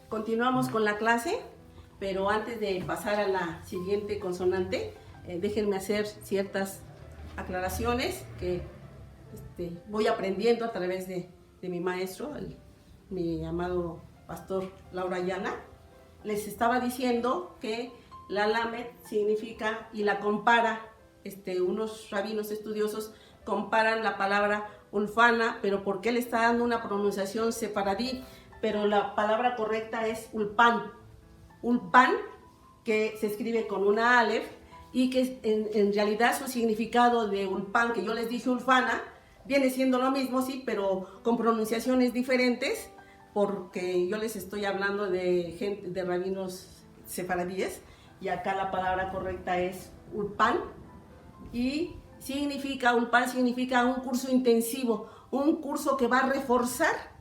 Continuamos con la clase, pero antes de pasar a la siguiente consonante, déjenme hacer ciertas aclaraciones que voy aprendiendo a través de mi maestro, mi amado pastor Laura Ayala. Les estaba diciendo que la lamed significa, y la compara, unos rabinos estudiosos comparan la palabra ulfana, pero porque él está dando una pronunciación sefaradí, pero la palabra correcta es ulpan. Ulpan, que se escribe con una alef, y que en realidad su significado de ulpan, que yo les dije ulfana, viene siendo lo mismo, sí, pero con pronunciaciones diferentes, porque yo les estoy hablando de gente, de rabinos sefaradíes, y acá la palabra correcta es ulpan, y ulpan significa un curso intensivo, un curso que va a reforzar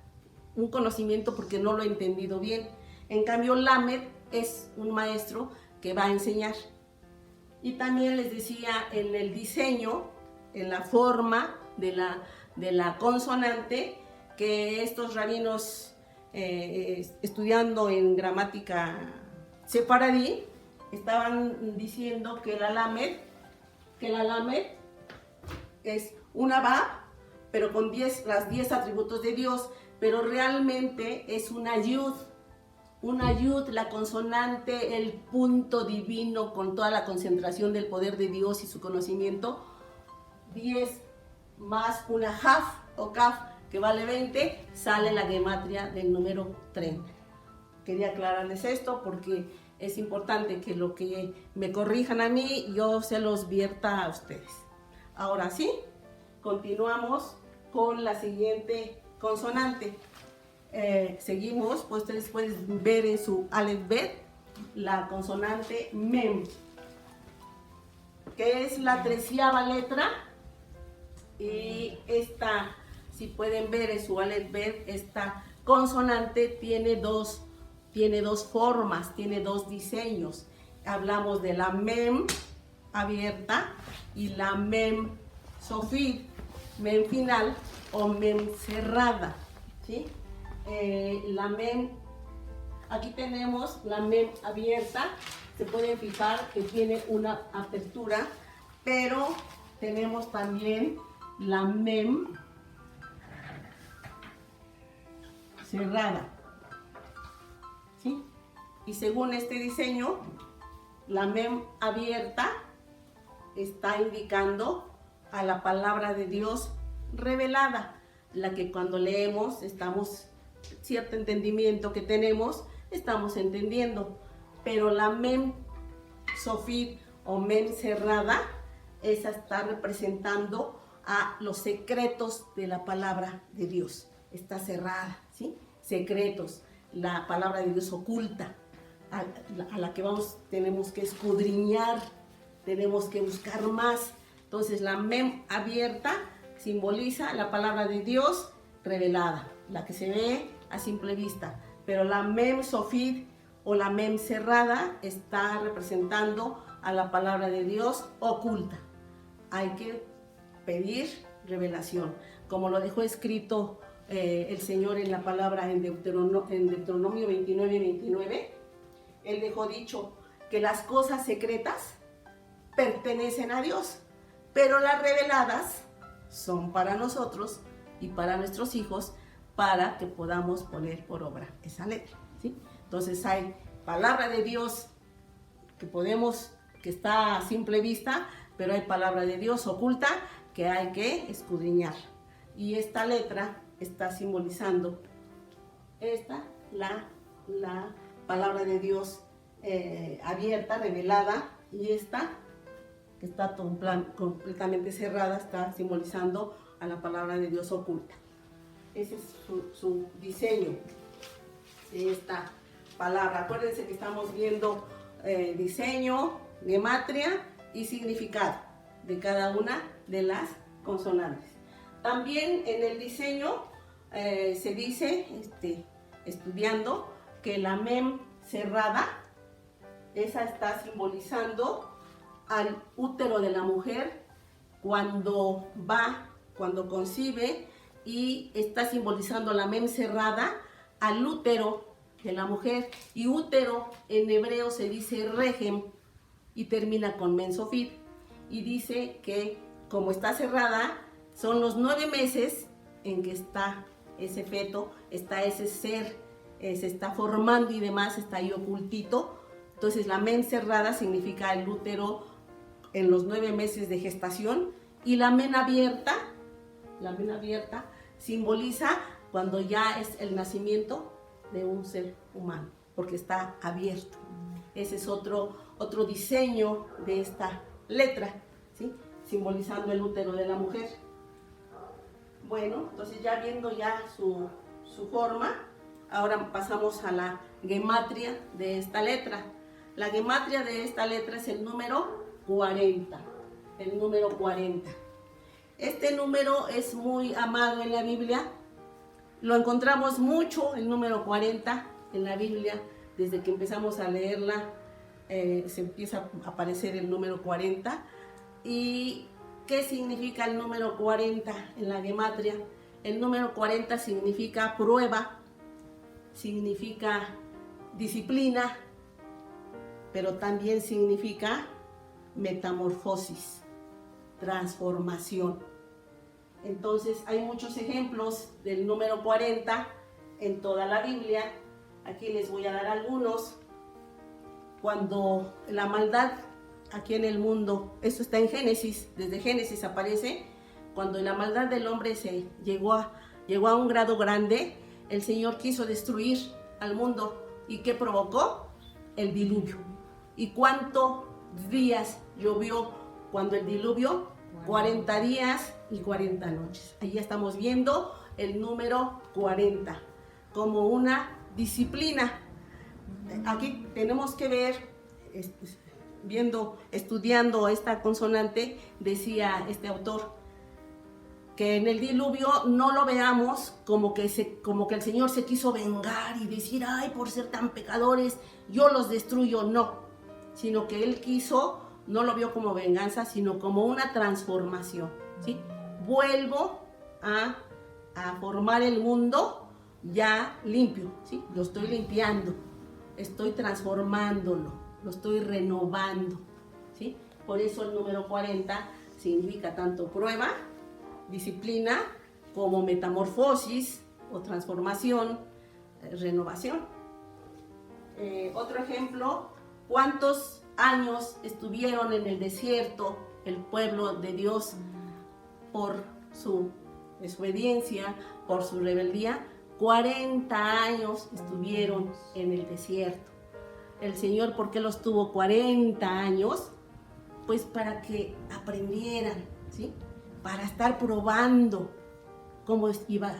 un conocimiento porque no lo he entendido bien. En cambio, lamed es un maestro que va a enseñar. Y también les decía, en el diseño, en la forma de la consonante, que estos rabinos estudiando en gramática sefaradí estaban diciendo que la lamed es una bab, pero con las 10 atributos de Dios, pero realmente es una yud, la consonante, el punto divino con toda la concentración del poder de Dios y su conocimiento. 10 más una haf o kaf, que vale 20, sale la gematria del número 30. Quería aclararles esto porque es importante que lo que me corrijan a mí, yo se los vierta a ustedes. Ahora sí, continuamos con la siguiente consonante. Seguimos, pues ustedes pueden ver en su Aleph Bet la consonante mem, que es la 13ª letra, y esta, si pueden ver en su Aleph Bet, esta consonante tiene dos formas, tiene dos diseños. Hablamos de la mem abierta y la mem sofit, mem final o mem cerrada, ¿sí? La mem, aquí tenemos la mem abierta, se pueden fijar que tiene una apertura, pero tenemos también la mem cerrada, ¿sí? Y según este diseño, la mem abierta está indicando a la palabra de Dios revelada, la que cuando leemos cierto entendimiento que tenemos, estamos entendiendo. Pero la mem sofit o mem cerrada, esa está representando a los secretos de la palabra de Dios. Está cerrada, ¿sí? Secretos, la palabra de Dios oculta, a la que tenemos que escudriñar, tenemos que buscar más. Entonces la mem abierta simboliza la palabra de Dios revelada, la que se ve a simple vista, pero la mem sofit o la mem cerrada está representando a la palabra de Dios oculta. Hay que pedir revelación, como lo dejó escrito el Señor en la palabra en Deuteronomio 29:29. Él dejó dicho que las cosas secretas pertenecen a Dios, pero las reveladas son para nosotros y para nuestros hijos, para que podamos poner por obra esa letra, ¿sí? Entonces hay palabra de Dios que está a simple vista, pero hay palabra de Dios oculta que hay que escudriñar. Y esta letra está simbolizando la palabra de Dios abierta, revelada, y esta que está completamente cerrada está simbolizando a la palabra de Dios oculta. Ese es su diseño de esta palabra. Acuérdense que estamos viendo diseño, gematria y significado de cada una de las consonantes. También en el diseño se dice, estudiando, que la mem cerrada, esa está simbolizando al útero de la mujer cuando concibe, y está simbolizando la mem cerrada al útero de la mujer. Y útero en hebreo se dice regem y termina con mensofit. Y dice que como está cerrada, son los 9 meses en que está ese feto, está ese ser, se está formando y demás, está ahí ocultito. Entonces la men cerrada significa el útero en los 9 meses de gestación, y la men abierta simboliza cuando ya es el nacimiento de un ser humano, porque está abierto. Ese es otro diseño de esta letra, ¿sí? Simbolizando el útero de la mujer. Bueno, entonces ya viendo ya su forma, ahora pasamos a la gematria de esta letra. La gematria de esta letra es el número 40, el número 40. Este número es muy amado en la Biblia, lo encontramos mucho, el número 40 en la Biblia. Desde que empezamos a leerla, se empieza a aparecer el número 40. ¿Y qué significa el número 40 en la gematria? El número 40 significa prueba, significa disciplina, pero también significa metamorfosis, transformación. Entonces hay muchos ejemplos del número 40 en toda la Biblia. Aquí les voy a dar algunos. Cuando la maldad aquí en el mundo, esto está en Génesis, desde Génesis aparece, cuando la maldad del hombre se llegó a un grado grande, el Señor quiso destruir al mundo. ¿Y qué provocó? El diluvio. ¿Y cuántos días llovió cuando el diluvio? 40 días y 40 noches. Ahí estamos viendo el número 40 como una disciplina. Aquí tenemos que ver, estudiando esta consonante, decía este autor, que en el diluvio no lo veamos como que el Señor se quiso vengar y decir, ay, por ser tan pecadores, yo los destruyo, no, sino que Él quiso, no lo vio como venganza, sino como una transformación, ¿sí? Vuelvo a formar el mundo ya limpio, ¿sí? Lo estoy limpiando, estoy transformándolo, lo estoy renovando, ¿sí? Por eso el número 40 significa tanto prueba, disciplina, como metamorfosis o transformación, renovación. Otro ejemplo, ¿cuántos años estuvieron en el desierto el pueblo de Dios por su desobediencia, por su rebeldía? 40 años estuvieron en el desierto. El Señor, ¿por qué los tuvo 40 años? Pues para que aprendieran, ¿sí? Para estar probando cómo iba,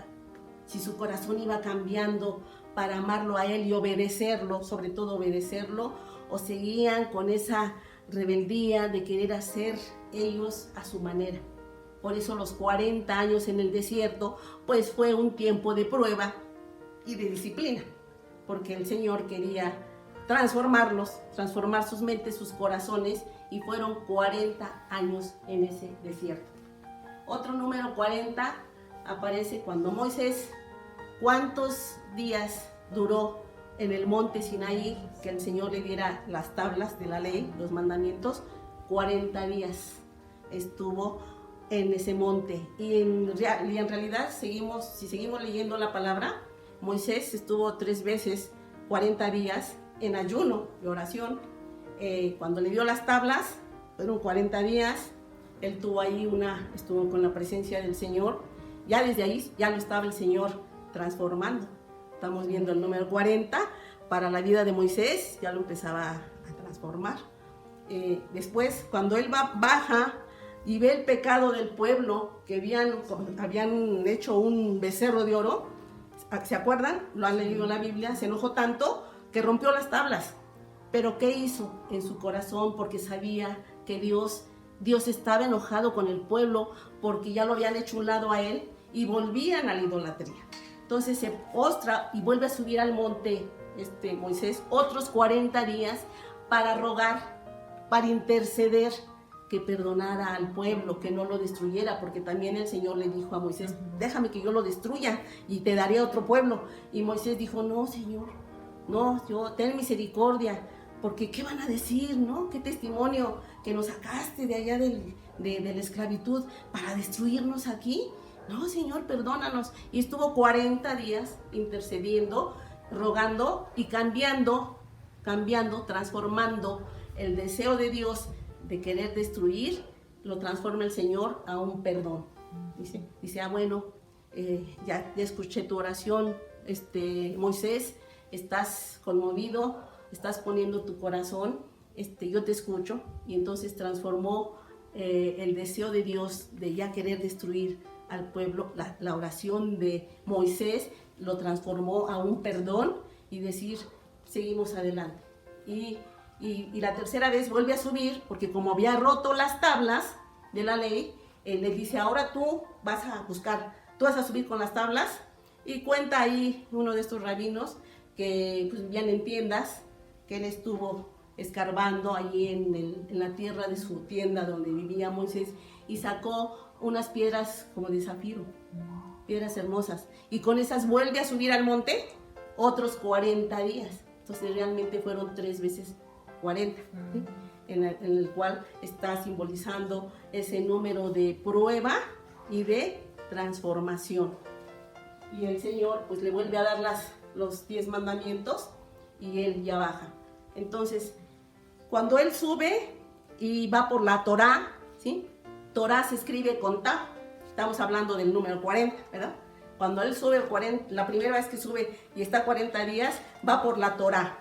si su corazón iba cambiando para amarlo a Él y obedecerlo, sobre todo obedecerlo, o seguían con esa rebeldía de querer hacer ellos a su manera. Por eso los 40 años en el desierto, pues fue un tiempo de prueba y de disciplina, porque el Señor quería transformarlos, transformar sus mentes, sus corazones, y fueron 40 años en ese desierto. Otro número 40 aparece cuando Moisés, ¿cuántos días duró en el monte Sinaí que el Señor le diera las tablas de la ley, los mandamientos? 40 días estuvo en ese monte. Y en realidad, si seguimos leyendo la palabra, Moisés estuvo 3 veces 40 días en ayuno y oración. Cuando le dio las tablas, fueron 40 días. Él estuvo con la presencia del Señor. Ya desde ahí ya lo estaba el Señor transformando. Estamos viendo el número 40 para la vida de Moisés, ya lo empezaba a transformar. Después, cuando él baja y ve el pecado del pueblo, que habían hecho un becerro de oro, ¿se acuerdan? Lo han leído en la Biblia. Se enojó tanto que rompió las tablas. Pero ¿qué hizo en su corazón? Porque sabía que Dios estaba enojado con el pueblo, porque ya lo habían hecho un lado a él y volvían a la idolatría. Entonces se postra y vuelve a subir al monte Moisés otros 40 días para rogar, para interceder, que perdonara al pueblo, que no lo destruyera, porque también el Señor le dijo a Moisés, déjame que yo lo destruya y te daré otro pueblo. Y Moisés dijo, no, Señor, No, yo, ten misericordia, porque ¿qué van a decir, no? ¿Qué testimonio que nos sacaste de allá de la esclavitud para destruirnos aquí? No, Señor, perdónanos. Y estuvo 40 días intercediendo, rogando y cambiando, transformando el deseo de Dios de querer destruir, lo transforma el Señor a un perdón. Dice, bueno, ya escuché tu oración, Moisés, estás conmovido, estás poniendo tu corazón, yo te escucho. Y entonces transformó el deseo de Dios de ya querer destruir al pueblo, la oración de Moisés lo transformó a un perdón y decir, seguimos adelante. Y la tercera vez vuelve a subir, porque como había roto las tablas de la ley, le dice, ahora tú vas a subir con las tablas. Y cuenta ahí uno de estos rabinos que pues, bien entiendas que él estuvo escarbando allí en la tierra de su tienda donde vivía Moisés y sacó unas piedras como de zafiro, piedras hermosas, y con esas vuelve a subir al monte otros 40 días. Entonces realmente fueron 3 veces 40, ¿sí? en el cual está simbolizando ese número de prueba y de transformación. Y el Señor pues le vuelve a dar los 10 mandamientos y él ya baja. Entonces, cuando él sube y va por la Torá, ¿sí? Torá se escribe con Ta, estamos hablando del número 40, ¿verdad? Cuando él sube 40, la primera vez que sube y está 40 días, va por la Torá,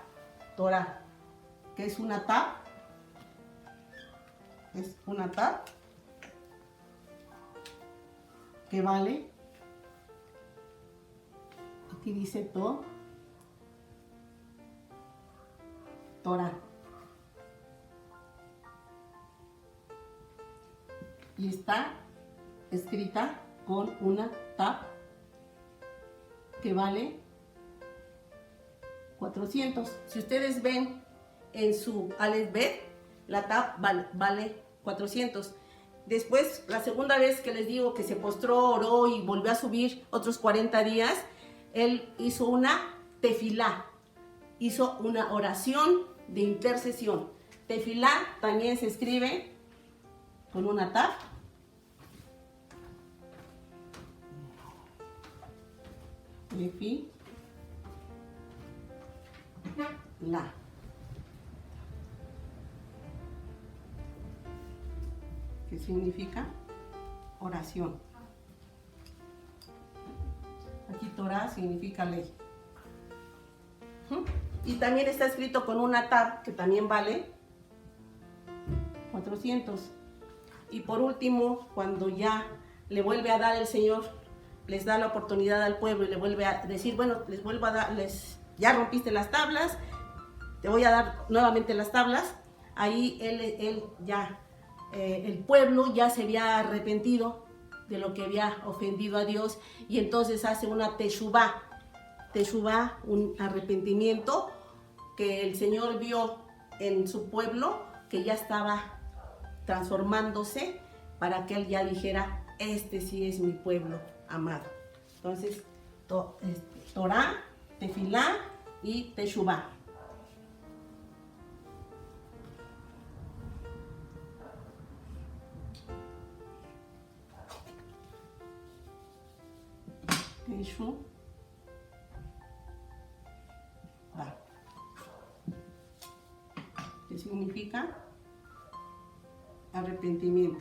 que es una Ta, que vale, aquí dice Torá. Y está escrita con una tab que vale 400. Si ustedes ven en su Aleph Bet, la tab vale 400. Después, la segunda vez que les digo que se postró, oró y volvió a subir otros 40 días, él hizo una tefilá, hizo una oración de intercesión. Tefilá también se escribe con una tab. Tefilá. ¿Qué significa? Oración. Aquí Torah significa ley. Y también está escrito con una tab que también vale 400. Y por último, cuando ya le vuelve a dar el Señor, les da la oportunidad al pueblo y le vuelve a decir, bueno, les vuelvo a dar, ya rompiste las tablas, te voy a dar nuevamente las tablas. Ahí él ya, el pueblo ya se había arrepentido de lo que había ofendido a Dios y entonces hace una teshuvá, un arrepentimiento que el Señor vio en su pueblo que ya estaba transformándose para que él ya dijera, este sí es mi pueblo amado. Entonces, Torah, Tefilá y Teshuvá. Teshuvá. ¿Qué significa? Arrepentimiento.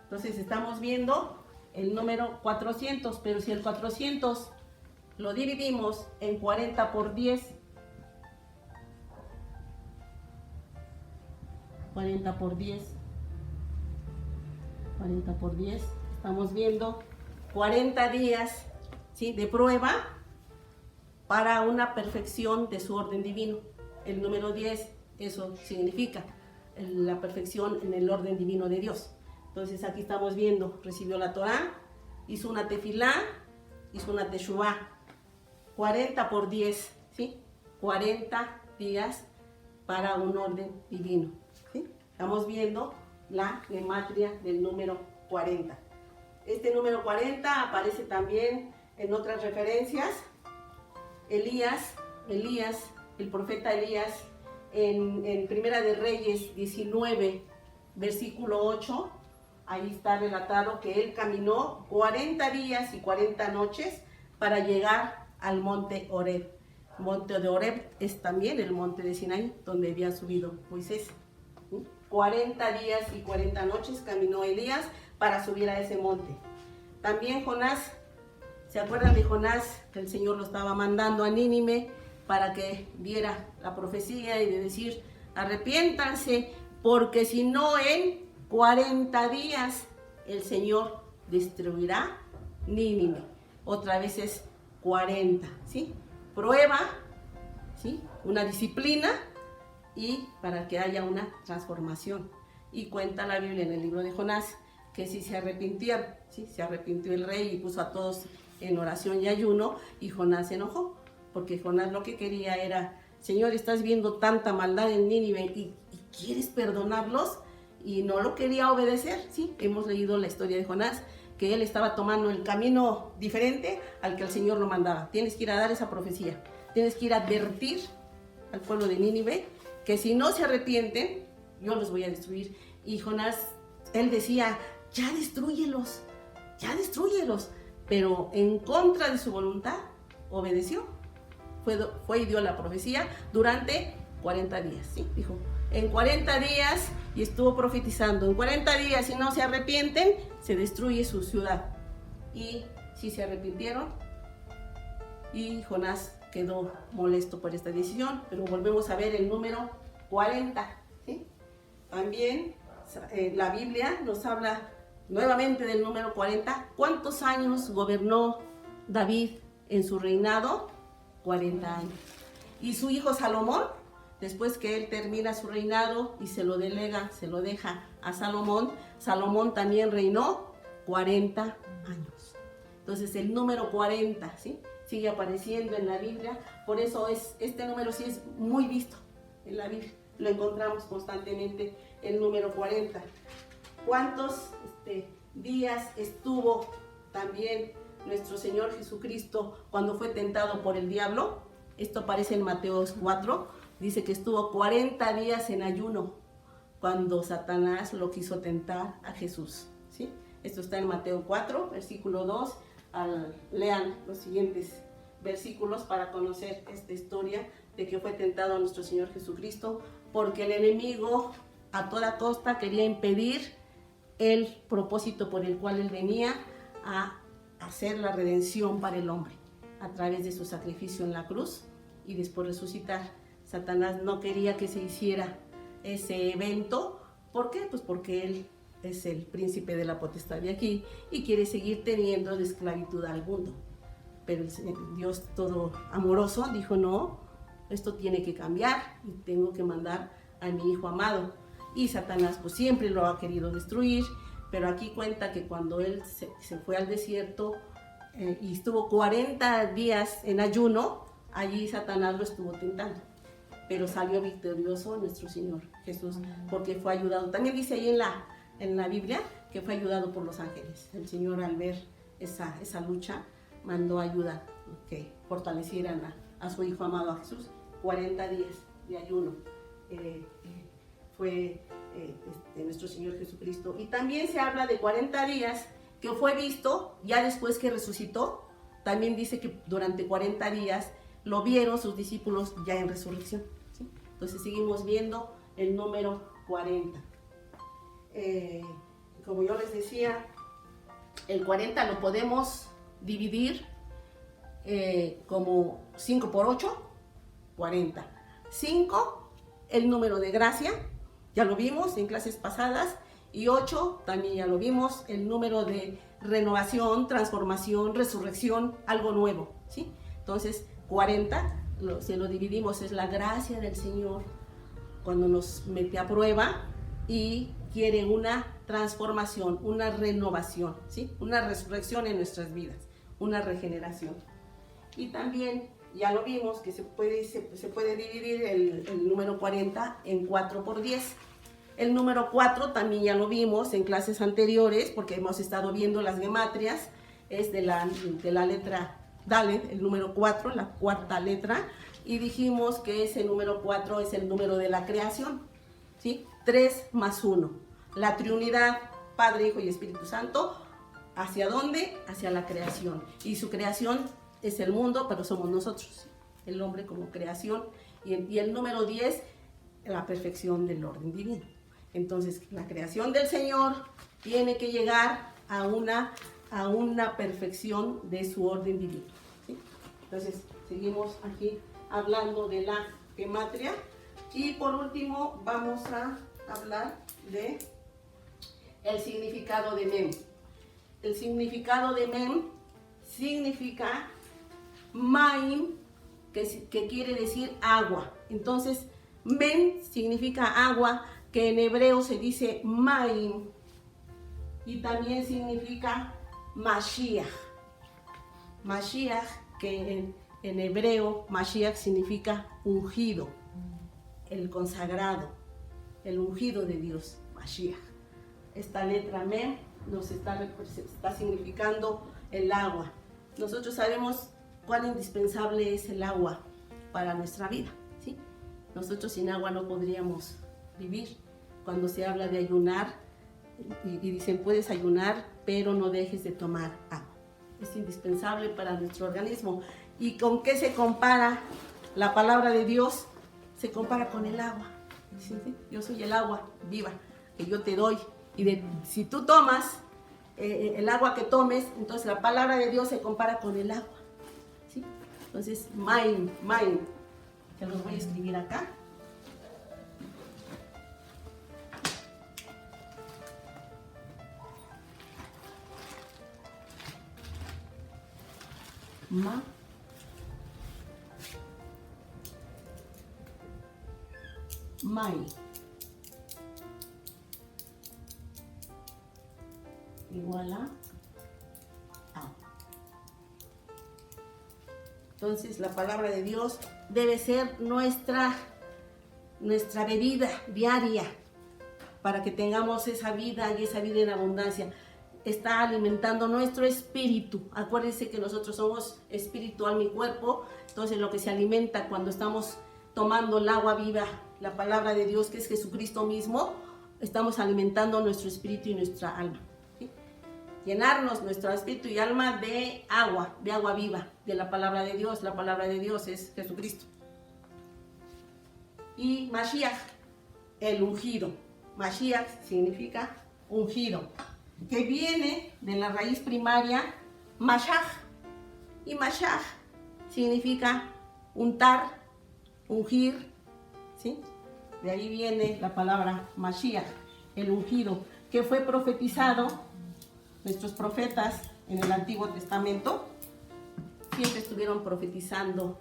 Entonces estamos viendo el número 400, pero si el 400 lo dividimos en 40 por 10, 40 por 10, estamos viendo 40 días, ¿sí?, de prueba para una perfección de su orden divino. El número 10, eso significa la perfección en el orden divino de Dios. Entonces aquí estamos viendo, recibió la Torá, hizo una tefilá, hizo una teshuvá, 40 por 10, ¿sí? 40 días para un orden divino, ¿sí? Estamos viendo la gematria del número 40. Este número 40 aparece también en otras referencias. Elías, el profeta Elías, en Primera de Reyes 19, versículo 8, ahí está relatado que él caminó 40 días y 40 noches para llegar al monte Horeb. El monte de Horeb es también el monte de Sinaí, donde había subido Moisés. 40 días y 40 noches caminó Elías para subir a ese monte. También Jonás, ¿se acuerdan de Jonás? Que el Señor lo estaba mandando a Nínive para que diera la profecía y de decir, arrepiéntanse, porque si no en 40 días el Señor destruirá Nínive. Otra vez es 40, ¿sí? Prueba, ¿sí? Una disciplina y para que haya una transformación. Y cuenta la Biblia en el libro de Jonás que si se arrepintieron, ¿sí? Se arrepintió el rey y puso a todos en oración y ayuno, y Jonás se enojó, porque Jonás lo que quería era, Señor, estás viendo tanta maldad en Nínive y quieres perdonarlos, y no lo quería obedecer, ¿sí? Hemos leído la historia de Jonás, que él estaba tomando el camino diferente al que el Señor lo mandaba. Tienes que ir a dar esa profecía, tienes que ir a advertir al pueblo de Nínive que si no se arrepienten, yo los voy a destruir. Y Jonás, él decía, ya destrúyelos, pero en contra de su voluntad, obedeció. Fue y dio la profecía durante 40 días, ¿sí? Dijo, en 40 días, y estuvo profetizando, en 40 días, si no se arrepienten, se destruye su ciudad. Y sí se arrepintieron, y Jonás quedó molesto por esta decisión, pero volvemos a ver el número 40, ¿sí? También la Biblia nos habla nuevamente del número 40. ¿Cuántos años gobernó David en su reinado? 40 años. Y su hijo Salomón, después que él termina su reinado y se lo delega, se lo deja a Salomón, Salomón también reinó 40 años. Entonces el número 40, ¿sí? Sigue apareciendo en la Biblia, por eso este número sí es muy visto en la Biblia, lo encontramos constantemente, el número 40. ¿Cuántos días estuvo también nuestro Señor Jesucristo cuando fue tentado por el diablo? Esto aparece en Mateo 4, dice que estuvo 40 días en ayuno cuando Satanás lo quiso tentar a Jesús, ¿sí? Esto está en Mateo 4, versículo 2, lean los siguientes versículos para conocer esta historia de que fue tentado nuestro Señor Jesucristo, porque el enemigo a toda costa quería impedir el propósito por el cual él venía a hacer la redención para el hombre a través de su sacrificio en la cruz y después resucitar. Satanás no quería que se hiciera ese evento. ¿Por qué? Pues porque él es el príncipe de la potestad de aquí y quiere seguir teniendo de esclavitud al mundo. Pero el Dios todo amoroso dijo, no, esto tiene que cambiar y tengo que mandar a mi hijo amado. Y Satanás pues siempre lo ha querido destruir, pero aquí cuenta que cuando él se fue al desierto y estuvo 40 días en ayuno, allí Satanás lo estuvo tentando. Pero salió victorioso nuestro Señor Jesús, porque fue ayudado. También dice ahí en la Biblia que fue ayudado por los ángeles. El Señor, al ver esa lucha, mandó ayuda, que fortalecieran a su Hijo amado, a Jesús. 40 días de ayuno fue nuestro Señor Jesucristo. Y también se habla de 40 días que fue visto ya después que resucitó. También dice que durante 40 días lo vieron sus discípulos ya en resurrección, ¿sí? Entonces seguimos viendo el número 40. Como yo les decía, el 40 lo podemos dividir como 5 por 8, 40. 5, el número de gracia, ya lo vimos en clases pasadas, y 8 también ya lo vimos, el número de renovación, transformación, resurrección, algo nuevo, ¿sí? Entonces 40, si lo dividimos, es la gracia del Señor cuando nos mete a prueba y quiere una transformación, una renovación, ¿sí? Una resurrección en nuestras vidas, una regeneración. Y también ya lo vimos que se puede dividir el número 40 en 4 por 10. El número 4 también ya lo vimos en clases anteriores, porque hemos estado viendo las gematrias, es de la letra Dalet, el número 4, la cuarta letra, y dijimos que ese número 4 es el número de la creación, ¿sí? 3 más 1, la Trinidad, Padre, Hijo y Espíritu Santo, ¿hacia dónde? Hacia la creación, y su creación es el mundo, pero somos nosotros, el hombre como creación, y el número 10, la perfección del orden divino. Entonces, la creación del Señor tiene que llegar a una perfección de su orden divino, ¿sí? Entonces, seguimos aquí hablando de la gematria. Y por último, vamos a hablar de el significado de Mem. El significado de Mem significa Maim, que quiere decir agua. Entonces, Mem significa agua, que en hebreo se dice Maim, y también significa Mashiach. Mashiach, que en hebreo, Mashiach significa ungido, el consagrado, el ungido de Dios, Mashiach. Esta letra Mem nos está significando el agua. Nosotros sabemos cuán indispensable es el agua para nuestra vida, ¿sí? Nosotros sin agua no podríamos vivir. Cuando se habla de ayunar, y dicen, puedes ayunar, pero no dejes de tomar agua. Es indispensable para nuestro organismo. ¿Y con qué se compara la palabra de Dios? Se compara con el agua. ¿Sí? Yo soy el agua viva que yo te doy. Y si tú tomas el agua que tomes, entonces la palabra de Dios se compara con el agua, ¿sí? Entonces, Maim, que los voy a escribir acá. Mai igual a agua. Entonces la palabra de Dios debe ser nuestra bebida diaria para que tengamos esa vida y esa vida en abundancia. Está alimentando nuestro espíritu. Acuérdense que nosotros somos espíritu, alma y cuerpo. Entonces lo que se alimenta cuando estamos tomando el agua viva, la palabra de Dios, que es Jesucristo mismo, estamos alimentando nuestro espíritu y nuestra alma, ¿sí? Llenarnos nuestro espíritu y alma de agua viva, de la palabra de Dios. La palabra de Dios es Jesucristo. Y Mashiach, el ungido. Mashiach significa ungido, que viene de la raíz primaria Mashach, y Mashach significa untar, ungir, ¿sí? De ahí viene la palabra Mashiach, el ungido, que fue profetizado. Nuestros profetas en el Antiguo Testamento siempre estuvieron profetizando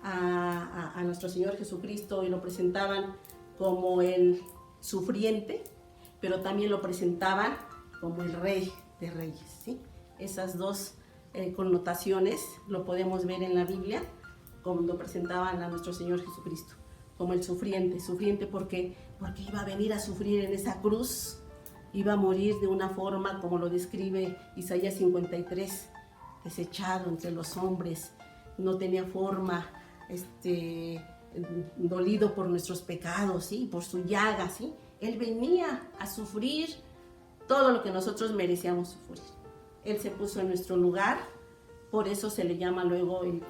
a nuestro Señor Jesucristo y lo presentaban como el sufriente, pero también lo presentaban como el Rey de Reyes, ¿sí? Esas dos connotaciones lo podemos ver en la Biblia, como lo presentaban a nuestro Señor Jesucristo, como el sufriente porque iba a venir a sufrir en esa cruz, iba a morir de una forma como lo describe Isaías 53, desechado entre los hombres, no tenía forma, dolido por nuestros pecados, ¿sí? Por su llaga, ¿sí? Él venía a sufrir todo lo que nosotros merecíamos sufrir. Él se puso en nuestro lugar, por eso se le llama luego el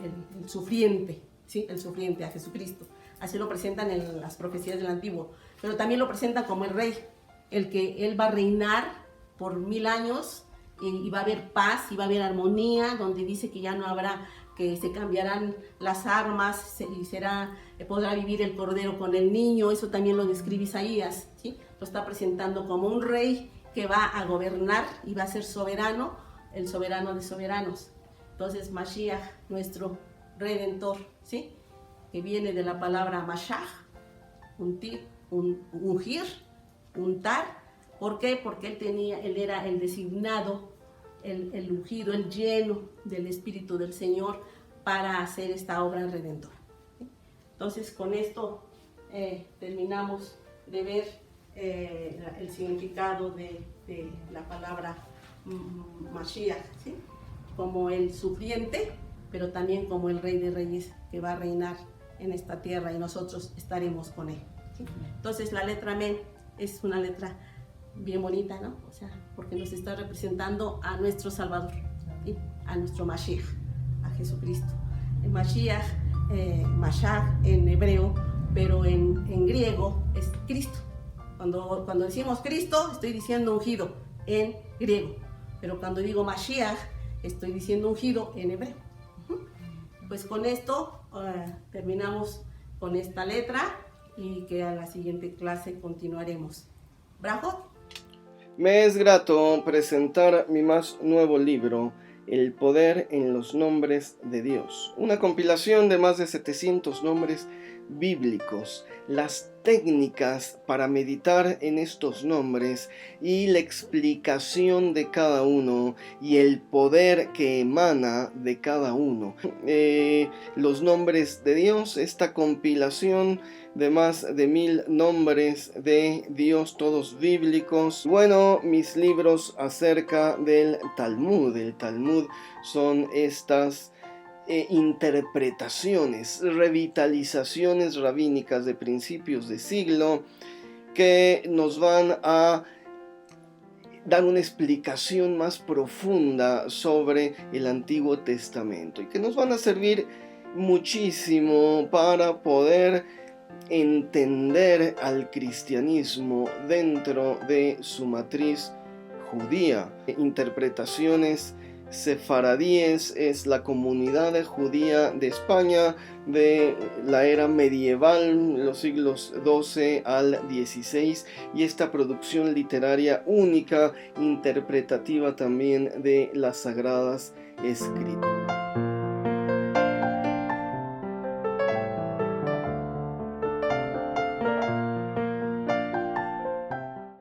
sufriente, ¿sí? El sufriente a Jesucristo. Así lo presentan en las profecías del Antiguo, pero también lo presentan como el Rey, el que Él va a reinar por 1000 años y va a haber paz y va a haber armonía, donde dice que ya no habrá, que se cambiarán las armas y podrá vivir el cordero con el niño. Eso también lo describe Isaías, ¿sí? Lo está presentando como un rey que va a gobernar y va a ser soberano, el soberano de soberanos. Entonces Mashiach, nuestro Redentor, ¿sí? Que viene de la palabra Mashach, ungir, untar. ¿Por qué? Porque él era el designado, el ungido, el lleno del Espíritu del Señor para hacer esta obra redentora. Entonces con esto terminamos de ver el significado de la palabra Mashiach, ¿sí? Como el sufriente, pero también como el Rey de Reyes que va a reinar en esta tierra y nosotros estaremos con él, ¿sí? Entonces la letra Mem es una letra bien bonita, ¿no? O sea, porque nos está representando a nuestro Salvador, ¿sí? A nuestro Mashiach, a Jesucristo. El Mashiach, Mashiach en hebreo, pero en griego es Cristo. Cuando decimos Cristo, estoy diciendo ungido en griego, pero cuando digo Mashiach, estoy diciendo ungido en hebreo. Pues con esto terminamos con esta letra y que a la siguiente clase continuaremos. ¿Bravo? Me es grato presentar mi más nuevo libro, El poder en los nombres de Dios, una compilación de más de 700 nombres bíblicos, las técnicas para meditar en estos nombres y la explicación de cada uno y el poder que emana de cada uno. Los nombres de Dios, esta compilación de más de 1000 nombres de Dios, todos bíblicos. Bueno, mis libros acerca del Talmud. El Talmud son estas interpretaciones, revitalizaciones rabínicas de principios de siglo que nos van a dar una explicación más profunda sobre el Antiguo Testamento y que nos van a servir muchísimo para poder entender al cristianismo dentro de su matriz judía. Interpretaciones sefaradíes es la comunidad judía de España de la era medieval, los siglos XII al XVI, y esta producción literaria única, interpretativa también de las Sagradas Escrituras.